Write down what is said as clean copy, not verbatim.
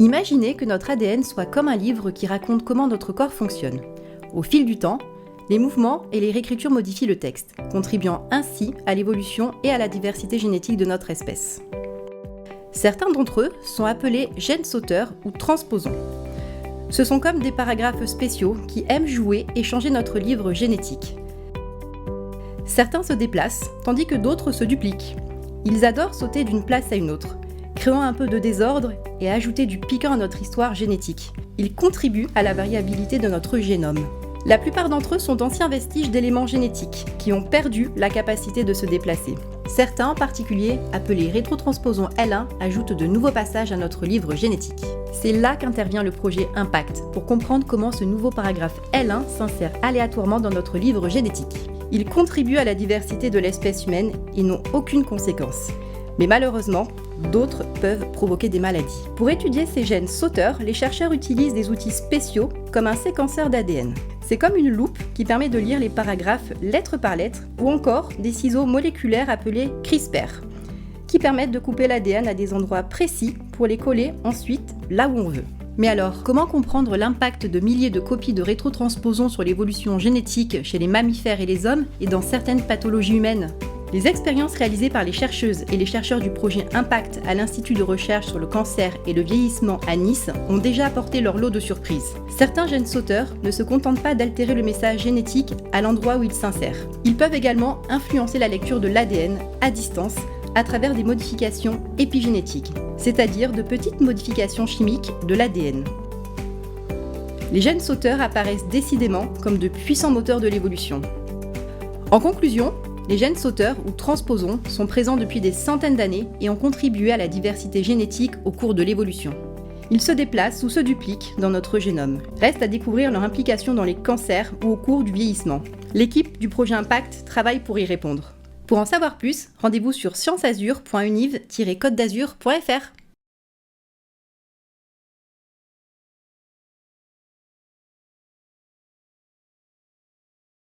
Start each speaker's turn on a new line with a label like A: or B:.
A: Imaginez que notre ADN soit comme un livre qui raconte comment notre corps fonctionne. Au fil du temps, les mouvements et les réécritures modifient le texte, contribuant ainsi à l'évolution et à la diversité génétique de notre espèce. Certains d'entre eux sont appelés gènes sauteurs ou transposons. Ce sont comme des paragraphes spéciaux qui aiment jouer et changer notre livre génétique. Certains se déplacent, tandis que d'autres se dupliquent. Ils adorent sauter d'une place à une autre, créant un peu de désordre et ajouter du piquant à notre histoire génétique. Ils contribuent à la variabilité de notre génome. La plupart d'entre eux sont d'anciens vestiges d'éléments génétiques qui ont perdu la capacité de se déplacer. Certains en particulier, appelés rétrotransposons L1, ajoutent de nouveaux passages à notre livre génétique. C'est là qu'intervient le projet Impact, pour comprendre comment ce nouveau paragraphe L1 s'insère aléatoirement dans notre livre génétique. Ils contribuent à la diversité de l'espèce humaine et n'ont aucune conséquence. Mais malheureusement, d'autres peuvent provoquer des maladies. Pour étudier ces gènes sauteurs, les chercheurs utilisent des outils spéciaux comme un séquenceur d'ADN. C'est comme une loupe qui permet de lire les paragraphes lettre par lettre ou encore des ciseaux moléculaires appelés CRISPR qui permettent de couper l'ADN à des endroits précis pour les coller ensuite là où on veut. Mais alors, comment comprendre l'impact de milliers de copies de rétrotransposons sur l'évolution génétique chez les mammifères et les hommes et dans certaines pathologies humaines ? Les expériences réalisées par les chercheuses et les chercheurs du projet Impact à l'Institut de recherche sur le cancer et le vieillissement à Nice ont déjà apporté leur lot de surprises. Certains gènes sauteurs ne se contentent pas d'altérer le message génétique à l'endroit où ils s'insèrent. Ils peuvent également influencer la lecture de l'ADN à distance à travers des modifications épigénétiques, c'est-à-dire de petites modifications chimiques de l'ADN. Les gènes sauteurs apparaissent décidément comme de puissants moteurs de l'évolution. En conclusion, les gènes sauteurs ou transposons sont présents depuis des centaines d'années et ont contribué à la diversité génétique au cours de l'évolution. Ils se déplacent ou se dupliquent dans notre génome. Reste à découvrir leur implication dans les cancers ou au cours du vieillissement. L'équipe du projet Impact travaille pour y répondre. Pour en savoir plus, rendez-vous sur scienceazur.univ-côte d'azur.fr.